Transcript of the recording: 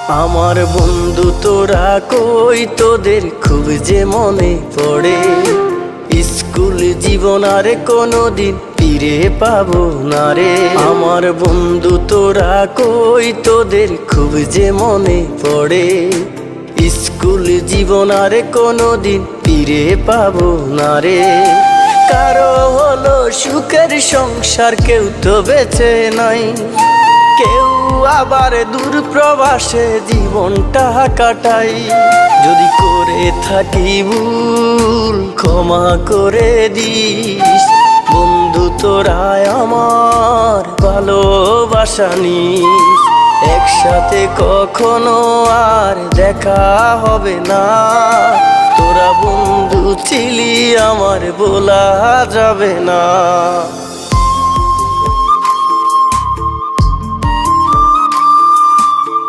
আমার বন্ধু তোরা কই, তোদের খুব যে মনে পড়ে। স্কুল জীবন আর কোনোদিন ফিরে পাবো না রে। আমার বন্ধু তোরা কই, তোদের খুব যে মনে পড়ে। স্কুল জীবন আর কোনোদিন ফিরে পাবো না রে। কারো হলো সুখের সংসার, কেউ তো বেঁচে নাই। কেউ আবার দূর প্রবাসে জীবনটা কাটাই। যদি করে থাকি ভুল ক্ষমা করে দিস বন্ধু, তোরা আমার ভালোবাসা নিস। একসাথে কখনো আর দেখা হবে না, তোরা বন্ধু ছিলি আমার বলা যাবে না।